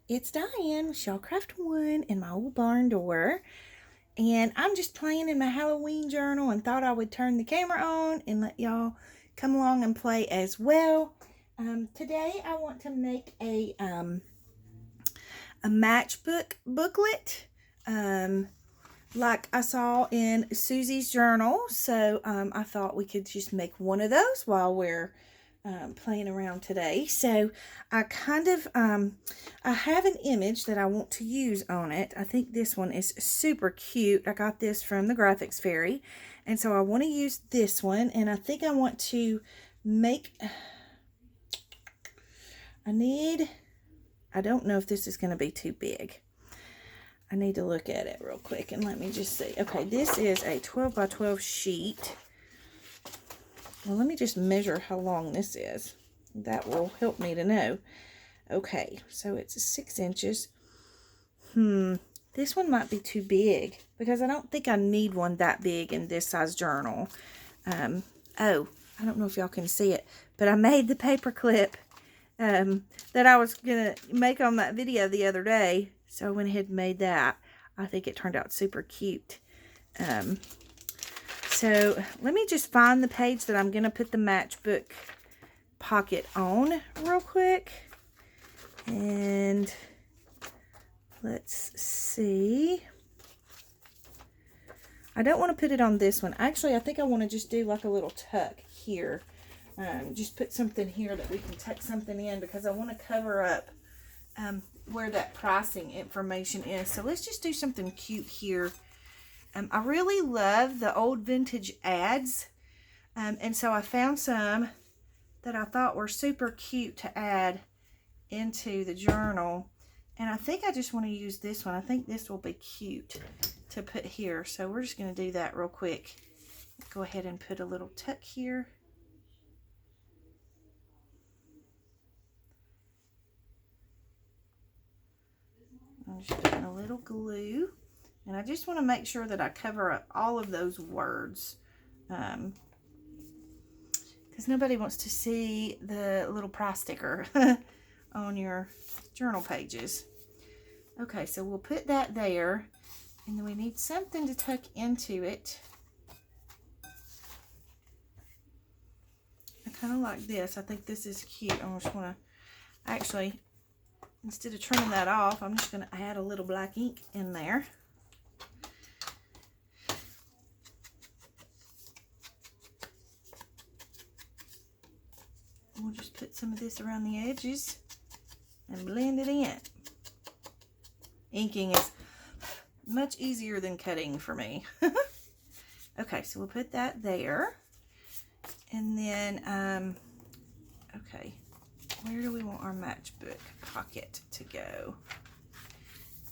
It's Diane with Shellcraft One in my old barn door, and I'm just playing in my Halloween journal and thought I would turn the camera on and let y'all come along and play as well. Today I want to make a matchbook booklet, like I saw in Susie's journal. So I thought we could just make one of those while we're playing around today. So I kind of I have an image that I want to use on it. I think this one is super cute. I got this from the Graphics Fairy, and so I want to use this one, and I think I want to make I don't know if this is going to be too big. I need to look at it real quick and let me just see. Okay, this is a 12 by 12 sheet. Well, let me just measure how long this is. That will help me to know. Okay, so it's 6 inches. This one might be too big because I don't think I need one that big in this size journal. Oh, I don't know if y'all can see it, but I made the paper clip that I was going to make on that video the other day. So I went ahead and made that. I think it turned out super cute. So let me just find the page that I'm going to put the matchbook pocket on real quick. And let's see. I don't want to put it on this one. Actually, I think I want to just do like a little tuck here. Just put something here that we can tuck something in because I want to cover up where that pricing information is. So let's just do something cute here. I really love the old vintage ads, and so I found some that I thought were super cute to add into the journal, and I think I just want to use this one. I think this will be cute to put here, so we're just going to do that real quick. Go ahead and put a little tuck here. I'm just putting a little glue. And I just want to make sure that I cover up all of those words. Because nobody wants to see the little price sticker on your journal pages. Okay, so we'll put that there. And then we need something to tuck into it. I kind of like this. I think this is cute. I just want to actually, instead of turning that off, I'm just going to add a little black ink in there. We'll just put some of this around the edges and blend it in. Inking is much easier than cutting for me. Okay, so we'll put that there. And then, okay, where do we want our matchbook pocket to go?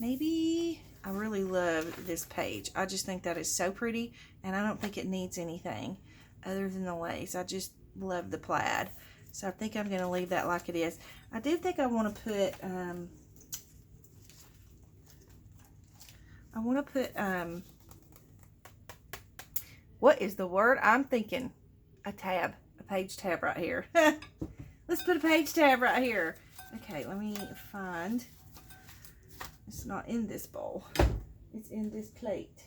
Maybe, I really love this page. I just think that is so pretty, and I don't think it needs anything other than the lace. I just love the plaid. So I think I'm going to leave that like it is. I do think I want to put, what is the word? I'm thinking a tab, a page tab right here. Let's put a page tab right here. Okay, let me find, it's not in this bowl. It's in this plate.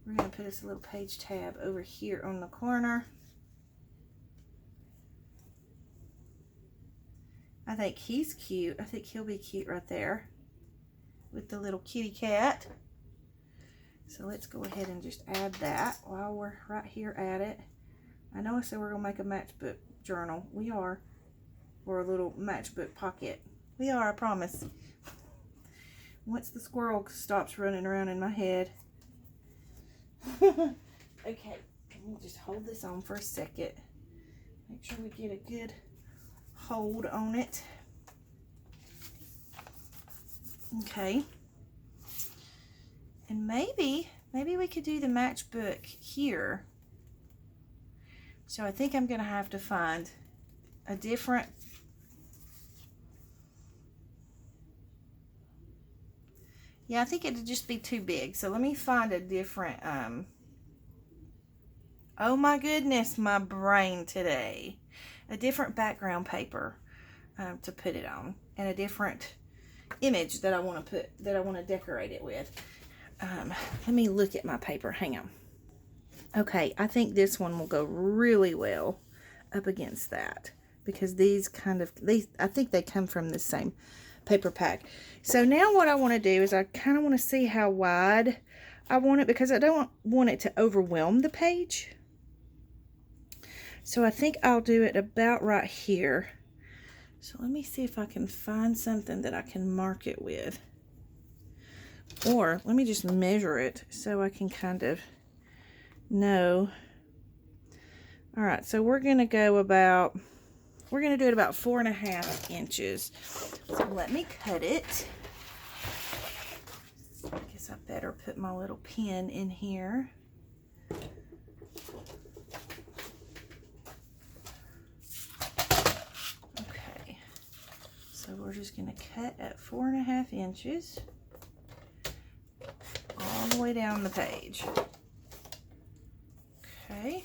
We're going to put us a little page tab over here on the corner. I think he's cute. I think he'll be cute right there with the little kitty cat. So let's go ahead and just add that while we're right here at it. I know I said we're going to make a matchbook journal. We are. Or a little matchbook pocket. We are, I promise. Once the squirrel stops running around in my head. Okay, we'll just hold this on for a second. Make sure we get a good hold on it. Okay. And maybe we could do the matchbook here. So I think I'm going to have to find a different, yeah, I think it'd just be too big. So let me find a different, oh my goodness, my brain today. A different background paper to put it on, and a different image that I want to put, that I want to decorate it with. Let me look at my paper. Hang on. Okay, I think this one will go really well up against that, because these kind of, I think they come from the same paper pack. So now what I want to do is I kind of want to see how wide I want it, because I don't want it to overwhelm the page. So I think I'll do it about right here. So let me see if I can find something that I can mark it with. Or let me just measure it so I can kind of know. All right, so we're going to do it about 4.5 inches. So let me cut it. I guess I better put my little pin in here. Okay, so we're just going to cut at 4.5 inches all the way down the page. Okay,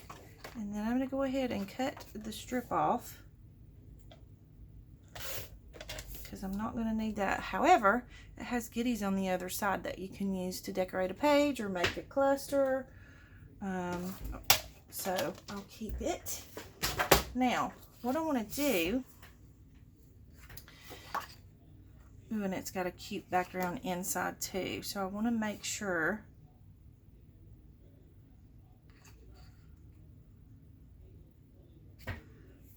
and then I'm going to go ahead and cut the strip off, because I'm not going to need that. However, it has goodies on the other side that you can use to decorate a page or make a cluster. So I'll keep it. Now, what I want to do, ooh, and it's got a cute background inside too, so I want to make sure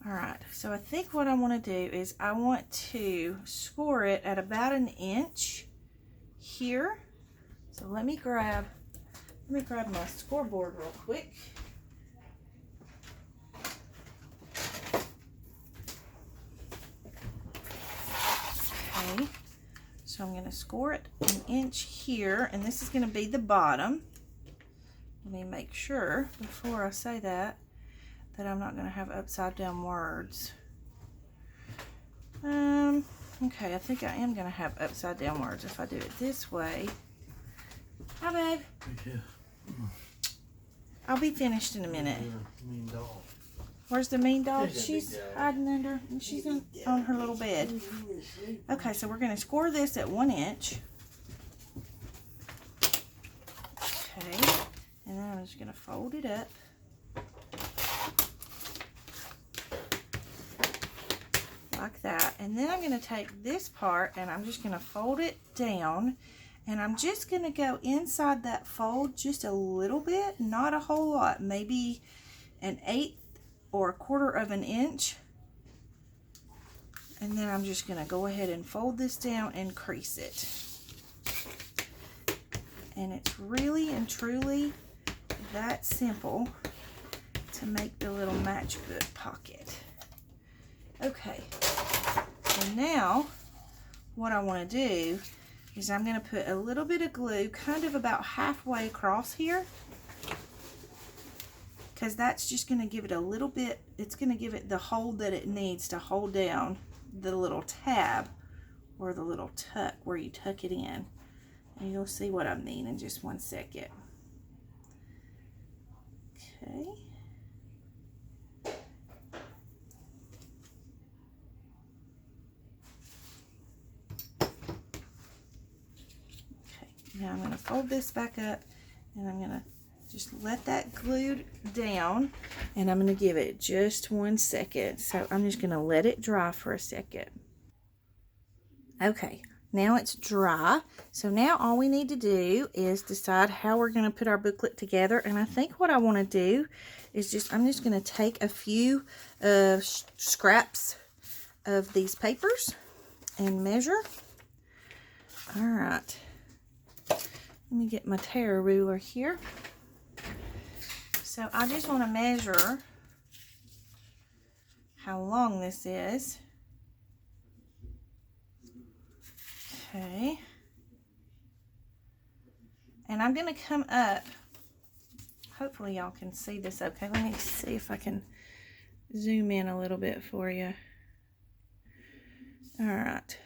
Alright, so I think what I want to do is I want to score it at about 1 inch here. So let me grab my scoreboard real quick. Okay, so I'm going to score it 1 inch here, and this is going to be the bottom. Let me make sure before I say that I'm not going to have upside down words. Okay, I think I am going to have upside down words if I do it this way. Hi, babe. Yeah. I'll be finished in a minute. Yeah, mean dog. Where's the mean dog? She's hiding under, and she's on her little bed. Okay, so we're going to score this at 1 inch. Okay, and then I'm just going to fold it up. Like that, and then I'm going to take this part and I'm just going to fold it down, and I'm just going to go inside that fold just a little bit, not a whole lot, maybe 1/8 or 1/4 of an inch, and then I'm just going to go ahead and fold this down and crease it. And it's really and truly that simple to make the little matchbook pocket. Okay, so now what I want to do is I'm going to put a little bit of glue kind of about halfway across here, because that's just going to give it a little bit, it's going to give it the hold that it needs to hold down the little tab or the little tuck where you tuck it in. And you'll see what I mean in just 1 second. Okay. Now I'm going to fold this back up, and I'm going to just let that glue down, and I'm going to give it just 1 second. So I'm just going to let it dry for a second. Okay, now it's dry. So now all we need to do is decide how we're going to put our booklet together. And I think what I want to do is I'm just going to take a few scraps of these papers and measure. All right. Let me get my tare ruler here. So I just want to measure how long this is. Okay. And I'm going to come up. Hopefully y'all can see this okay. Let me see if I can zoom in a little bit for you. All right.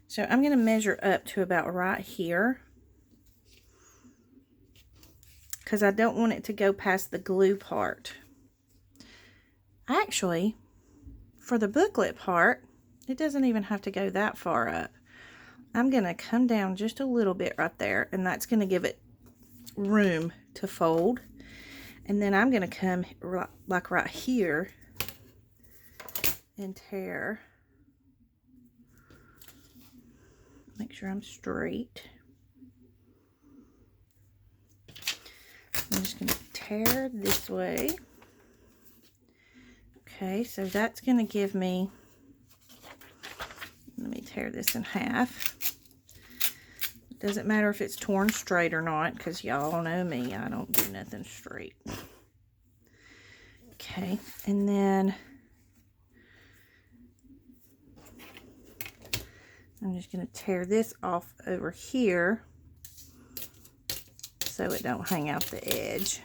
So I'm going to measure up to about right here, because I don't want it to go past the glue part. Actually, for the booklet part, it doesn't even have to go that far up. I'm going to come down just a little bit right there, and that's going to give it room to fold. And then I'm going to come like right here and tear. Make sure I'm straight. I'm just going to tear this way. Okay, so that's going to give me, let me tear this in half. It doesn't matter if it's torn straight or not, because y'all know me, I don't do nothing straight. Okay, and then I'm just going to tear this off over here so it don't hang out the edge.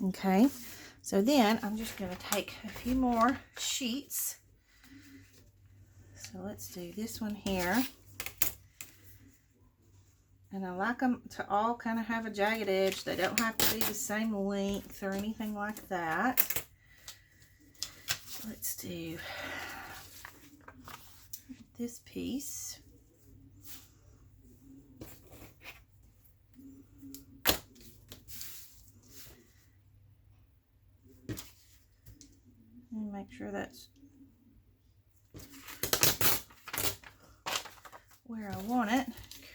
Okay, so then I'm just going to take a few more sheets. So let's do this one here. And I like them to all kind of have a jagged edge. They don't have to be the same length or anything like that. Let's do this piece. And make sure that's where I want it.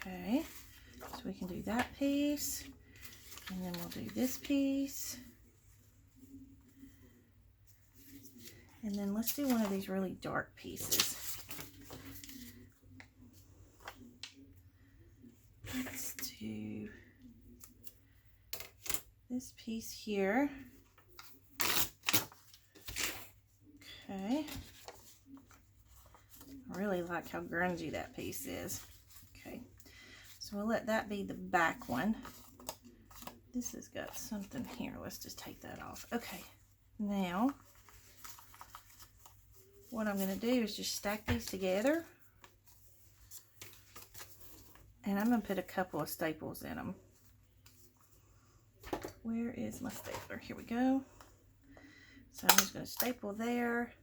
Okay. So we can do that piece, and then we'll do this piece, and then let's do one of these really dark pieces. Let's do this piece here. Okay. I really like how grungy that piece is. Okay. So we'll let that be the back one. This has got something here. Let's just take that off. Okay. Now, what I'm going to do is just stack these together. And I'm going to put a couple of staples in them. Where is my stapler? Here we go. So I'm just going to staple there.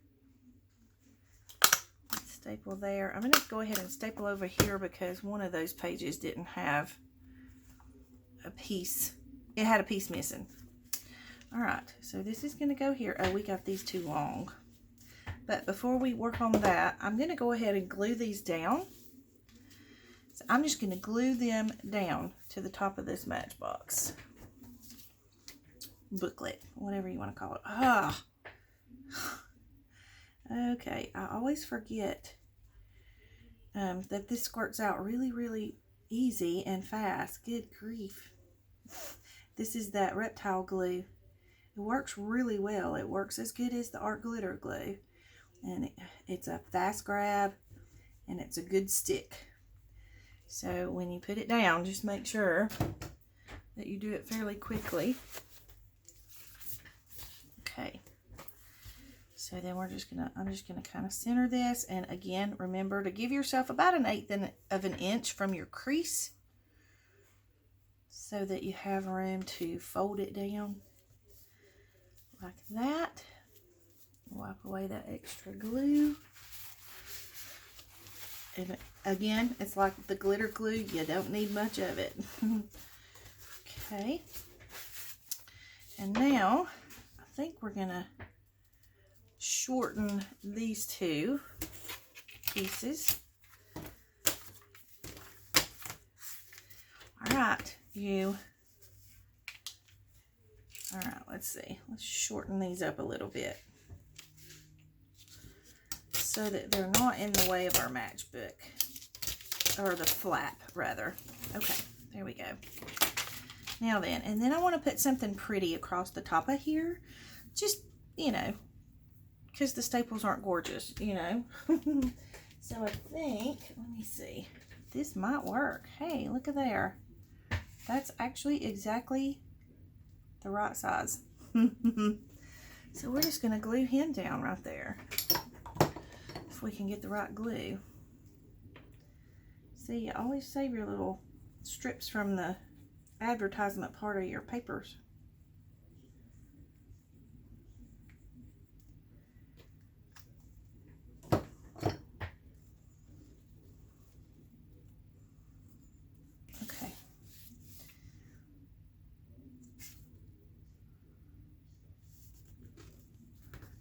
Staple there. I'm going to go ahead and staple over here because one of those pages didn't have a piece. It had a piece missing. All right, so this is going to go here. Oh, we got these too long. But before we work on that, I'm going to go ahead and glue these down. So I'm just going to glue them down to the top of this Matchbox booklet, whatever you want to call it. Ah. Okay, I always forget that this squirts out really, really easy and fast. Good grief. This is that reptile glue. It works really well. It works as good as the art glitter glue. And it's a fast grab and it's a good stick. So when you put it down, just make sure that you do it fairly quickly. Okay. So then I'm just gonna kind of center this, and again, remember to give yourself about 1/8 of an inch from your crease so that you have room to fold it down like that. Wipe away that extra glue. And again, it's like the glitter glue, you don't need much of it. Okay. And now, I think we're gonna shorten these two pieces. All right, all right, let's see. Let's shorten these up a little bit so that they're not in the way of our matchbook, or the flap rather. Okay, there we go. Now then, and then I want to put something pretty across the top of here, just, you know, because the staples aren't gorgeous, you know. So I think, let me see, this might work. Hey, look at there. That's actually exactly the right size. So we're just going to glue him down right there. If we can get the right glue. See, you always save your little strips from the advertisement part of your papers.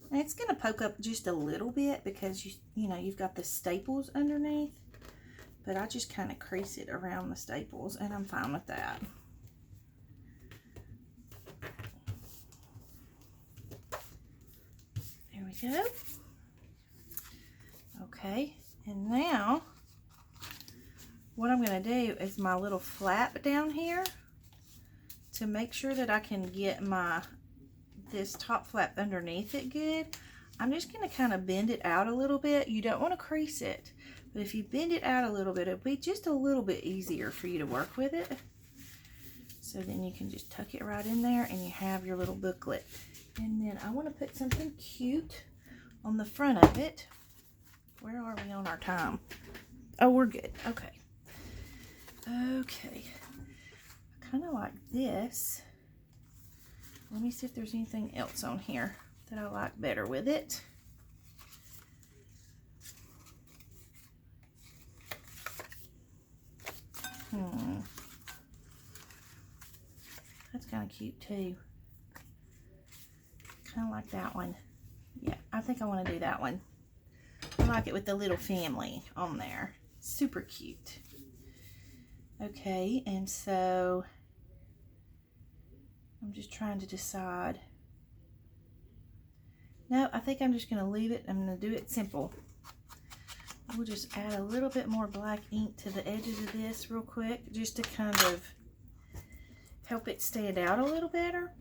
And it's going to poke up just a little bit because you know you've got the staples underneath, but I just kind of crease it around the staples and I'm fine with that. There we go. Okay, and now what I'm going to do is my little flap down here, to make sure that I can get this top flap underneath it good, I'm just going to kind of bend it out a little bit. You don't want to crease it, but if you bend it out a little bit, it'll be just a little bit easier for you to work with it. So then you can just tuck it right in there and you have your little booklet. And then I want to put something cute on the front of it. Where are we on our time? Oh, we're good. Okay. Okay. I kind of like this. Let me see if there's anything else on here that I like better with it. That's kind of cute too. Kind of like that one. Yeah, I think I want to do that one. I like it with the little family on there. Super cute. Okay, and so I'm just trying to decide. No, I think I'm just going to leave it. I'm going to do it simple. We'll just add a little bit more black ink to the edges of this real quick, just to kind of help it stand out a little better.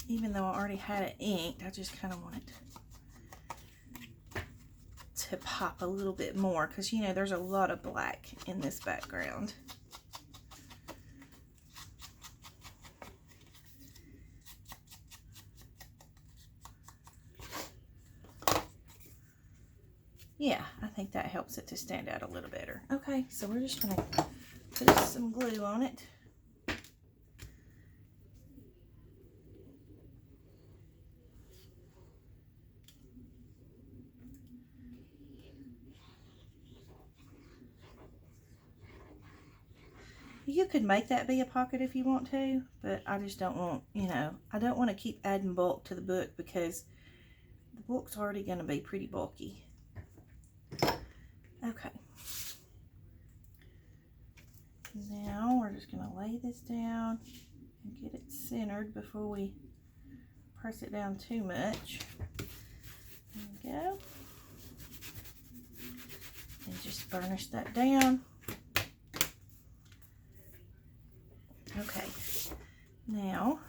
Even though I already had it inked, I just kind of want it to pop a little bit more, because you know there's a lot of black in this background. Yeah, I think that helps it to stand out a little better. Okay, so we're just going to put some glue on it. You could make that be a pocket if you want to, but I just don't want, you know, I don't want to keep adding bulk to the book because the book's already going to be pretty bulky. Okay. Now we're just going to lay this down and get it centered before we press it down too much. There we go. And just burnish that down. Okay, now,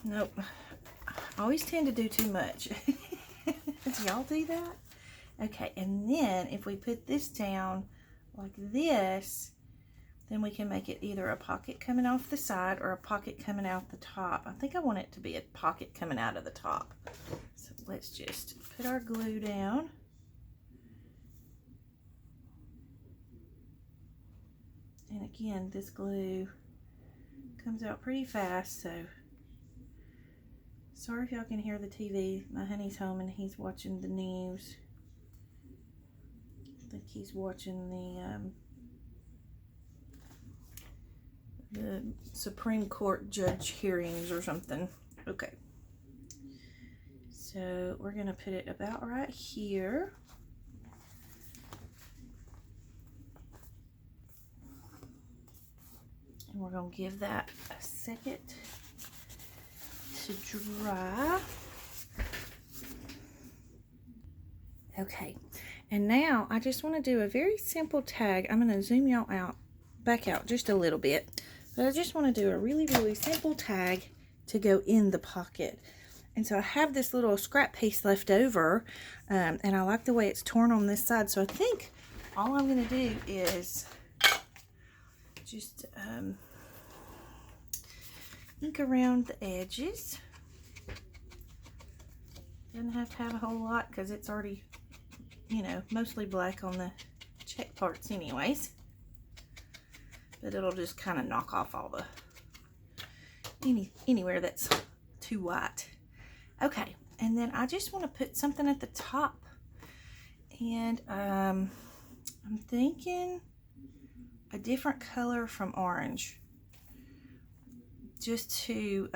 nope, I always tend to do too much. Do y'all do that? Okay, and then if we put this down like this, then we can make it either a pocket coming off the side or a pocket coming out the top. I think I want it to be a pocket coming out of the top. So let's just put our glue down. And again, this glue comes out pretty fast, so sorry if y'all can hear the TV. My honey's home and he's watching the news. I think he's watching the Supreme Court judge hearings or something. Okay. So we're going to put it about right here. And we're going to give that a second to dry. Okay, and now I just want to do a very simple tag. I'm going to zoom y'all out, back out just a little bit. But I just want to do a really, really simple tag to go in the pocket. And so I have this little scrap piece left over, and I like the way it's torn on this side. So I think all I'm going to do is just ink around the edges. Doesn't have to have a whole lot because it's already, you know, mostly black on the check parts anyways. But it'll just kind of knock off all the anywhere that's too white. Okay, and then I just want to put something at the top, and I'm thinking a different color from orange. just to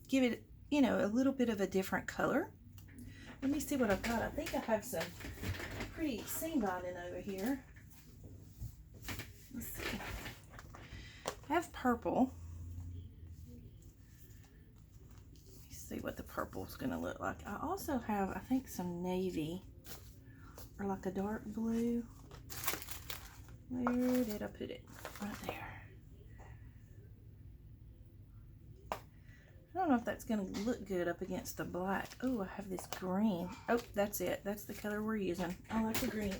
give it, you know, a little bit of a different color. Let me see what I've got. I think I have some pretty seam binding over here. Let's see. I have purple. Let's see what the purple is going to look like. I also have, I think, some navy or like a dark blue. Where did I put it? Right there. I don't know if that's going to look good up against the black. Oh, I have this green. Oh, that's it. That's the color we're using. I like the green.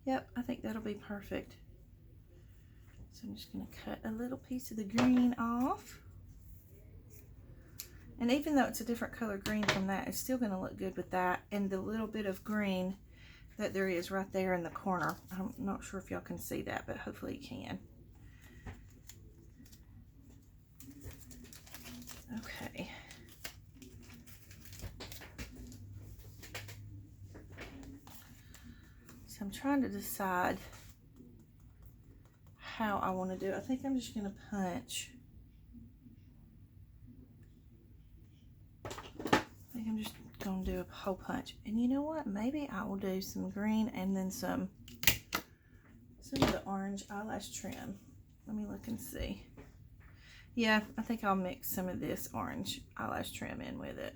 Yep, I think that'll be perfect. So I'm just going to cut a little piece of the green off. And even though it's a different color green from that, it's still going to look good with that and the little bit of green that there is right there in the corner. I'm not sure if y'all can see that, but hopefully you can. Okay. So I'm trying to decide how I want to do it. I think I'm just going to punch. I think I'm just going to do a hole punch. And you know what? Maybe I will do some green and then some of the orange eyelash trim. Let me look and see. Yeah, I think I'll mix some of this orange eyelash trim in with it.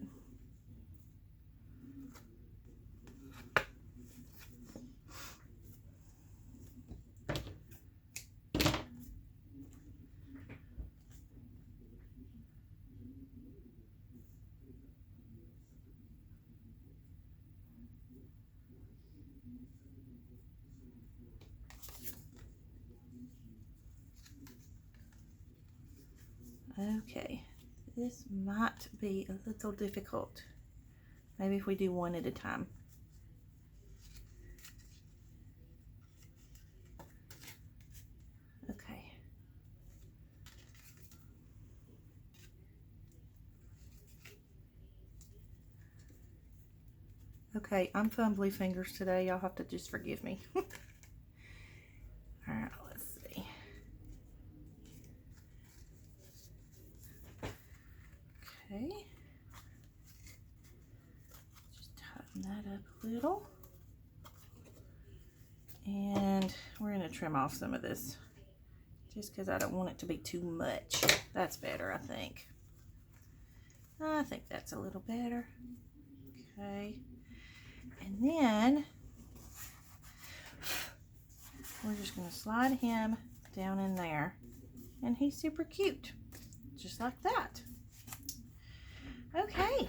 Okay, this might be a little difficult. Maybe if we do one at a time. Okay. Okay, I'm fumbly fingers today. Y'all have to just forgive me. All right, let's see. Okay. Just tighten that up a little. And we're going to trim off some of this just because I don't want it to be too much. That's better, I think. I think that's a little better. Okay. And then we're just going to slide him down in there. And he's super cute. Just like that. Okay.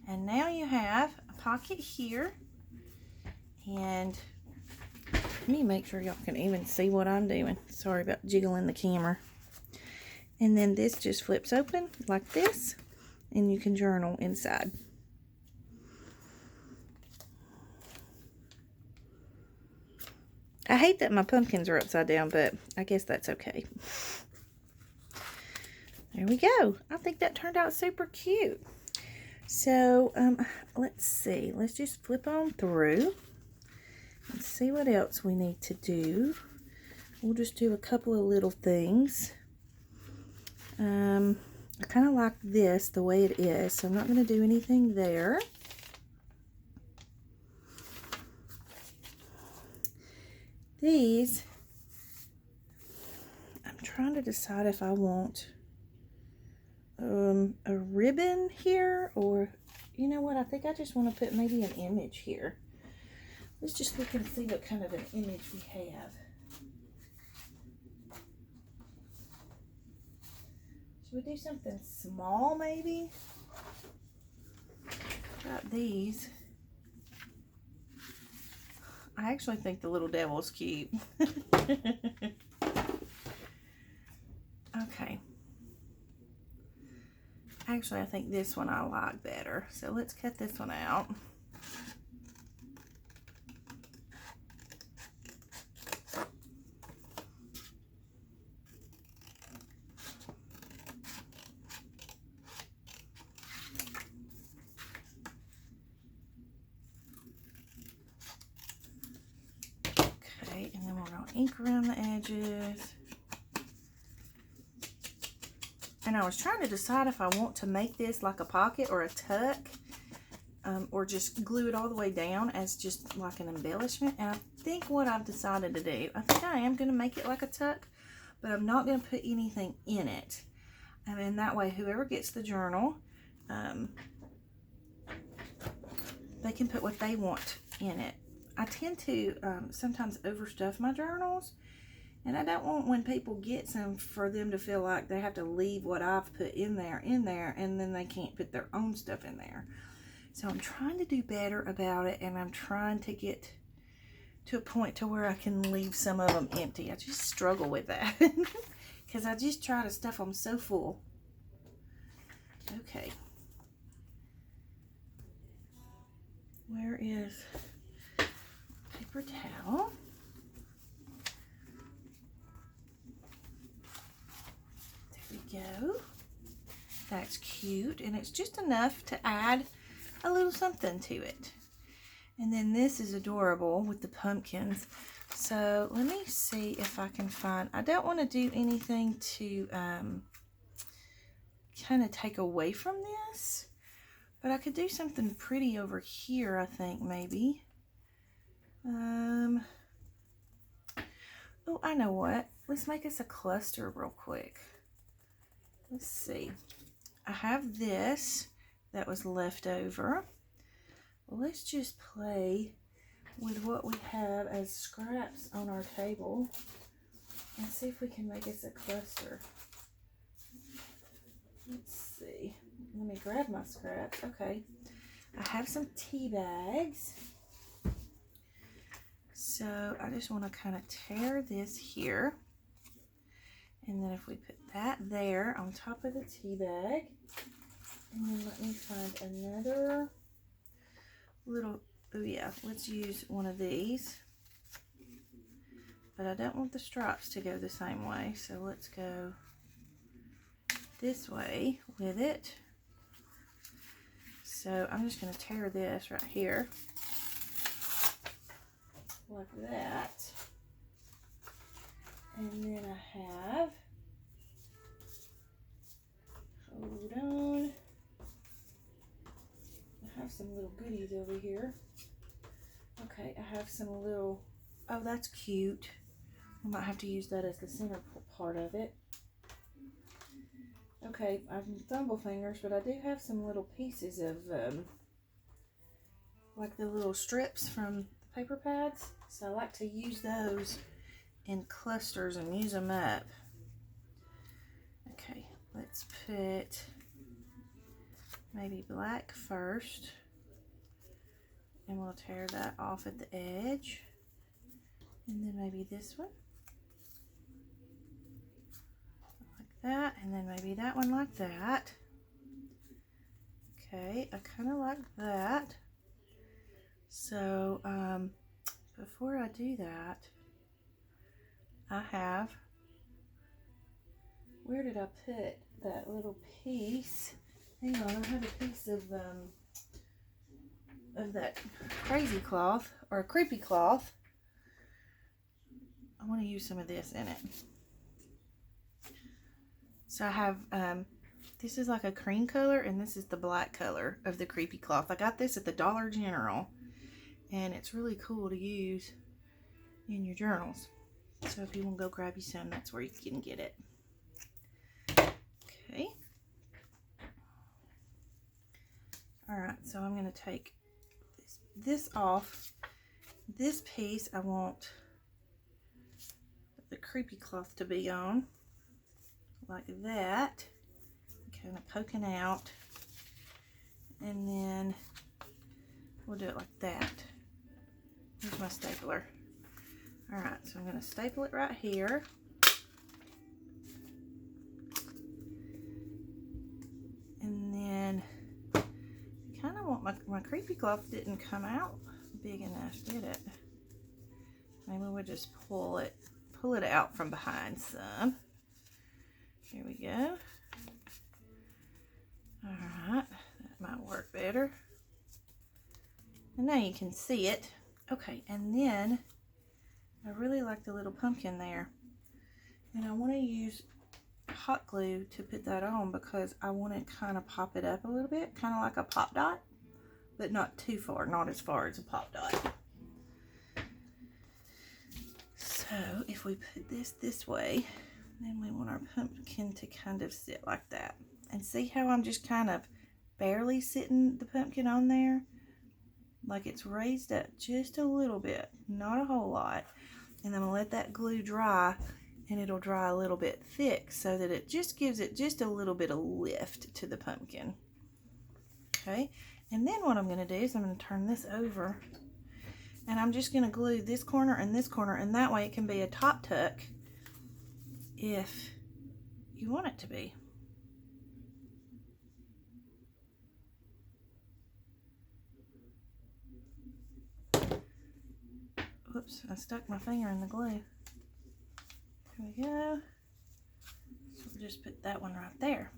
And now you have a pocket here. And let me make sure y'all can even see what I'm doing. Sorry about jiggling the camera. And then this just flips open like this. And you can journal inside. I hate that my pumpkins are upside down, but I guess that's okay. There we go. I think that turned out super cute. So, let's see. Let's just flip on through and see what else we need to do. We'll just do a couple of little things. I kind of like this the way it is, so I'm not going to do anything there. These, I'm trying to decide if I want a ribbon here, or you know what, I think I just want to put maybe an image here. Let's just look and see what kind of an image we have. Should we do something small maybe? Got these. I actually think the little devil's cute. Okay. Actually, I think this one I like better. So let's cut this one out. gonna ink around the edges. And I was trying to decide if I want to make this like a pocket or a tuck, or just glue it all the way down as just like an embellishment. And I think what I've decided to do, I think I am going to make it like a tuck, but I'm not going to put anything in it. And then that way, whoever gets the journal, they can put what they want in it. I tend to sometimes overstuff my journals, and I don't want when people get some for them to feel like they have to leave what I've put in there, and then they can't put their own stuff in there. So I'm trying to do better about it, and I'm trying to get to a point to where I can leave some of them empty. I just struggle with that because I just try to stuff them so full. Okay. Where is paper towel? There we go. That's cute, and it's just enough to add a little something to it. And then this is adorable with the pumpkins. So let me see if I can find, I don't want to do anything to kind of take away from this, but I could do something pretty over here, I think, maybe. Oh, I know what. Let's make us a cluster real quick. Let's see. I have this that was left over. Well, let's just play with what we have as scraps on our table and see if we can make us a cluster. Let's see. Let me grab my scraps. Okay. I have some tea bags. So I just want to kind of tear this here. And then if we put that there on top of the tea bag. And then let me find another little, oh yeah, let's use one of these. But I don't want the stripes to go the same way, so let's go this way with it. So I'm just going to tear this right here like that. And then I have, hold on, I have some little goodies over here. Okay, I have some little, oh, that's cute. I might have to use that as the center part of it. Okay, I have thumble fingers, but I do have some little pieces of, like the little strips from the paper pads. So I like to use those in clusters and use them up. Okay, let's put maybe black first. And we'll tear that off at the edge. And then maybe this one. Like that. And then maybe that one like that. Okay, I kind of like that. So, before I do that, I have, where did I put that little piece? Hang on, I have a piece of that crazy cloth, or creepy cloth. I want to use some of this in it. So I have, this is like a cream color, and this is the black color of the creepy cloth. I got this at the Dollar General, and it's really cool to use in your journals. So if you want to go grab you some, that's where you can get it. Okay. Alright, so I'm going to take this off. This piece I want the creepy cloth to be on. Like that. Kind of poking out. And then we'll do it like that. Here's my stapler. Alright, so I'm going to staple it right here. And then I kind of want my creepy cloth didn't come out big enough, did it? Maybe we'll just pull it out from behind some. Here we go. Alright, that might work better. And now you can see it. Okay, and then I really like the little pumpkin there. And I want to use hot glue to put that on because I want to kind of pop it up a little bit, kind of like a pop dot, but not too far, not as far as a pop dot. So if we put this way, then we want our pumpkin to kind of sit like that. And see how I'm just kind of barely sitting the pumpkin on there? Like it's raised up just a little bit, not a whole lot. And I'm gonna let that glue dry, and it'll dry a little bit thick so that it just gives it just a little bit of lift to the pumpkin. Okay, and then what I'm gonna do is I'm gonna turn this over, and I'm just gonna glue this corner, and that way it can be a top tuck if you want it to be. Whoops, I stuck my finger in the glue. There we go. So we'll just put that one right there.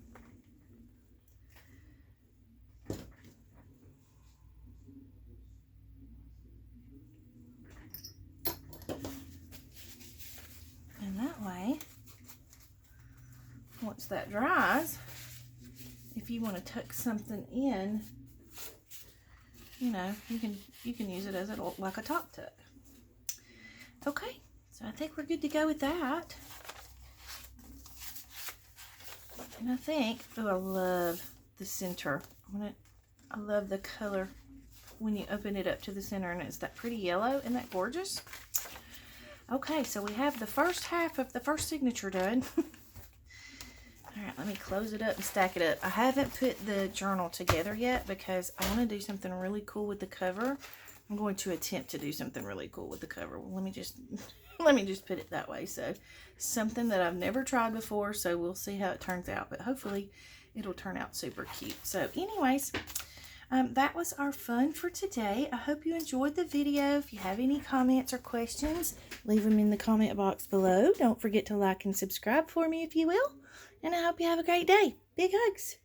And that way, once that dries, if you want to tuck something in, you know, you can use it as like a top tuck. Okay, so I think we're good to go with that. And I think, oh, I love the center. I love the color when you open it up to the center, and it's that pretty yellow. Isn't that gorgeous? Okay, so we have the first half of the first signature done. All right, let me close it up and stack it up. I haven't put the journal together yet because I want to do something really cool with the cover. I'm going to attempt to do something really cool with the cover. Well, let me just put it that way. So something that I've never tried before, so we'll see how it turns out, but hopefully it'll turn out super cute. So anyways, that was our fun for today. I hope you enjoyed the video. If you have any comments or questions, leave them in the comment box below. Don't forget to like and subscribe for me if you will. And I hope you have a great day. Big hugs.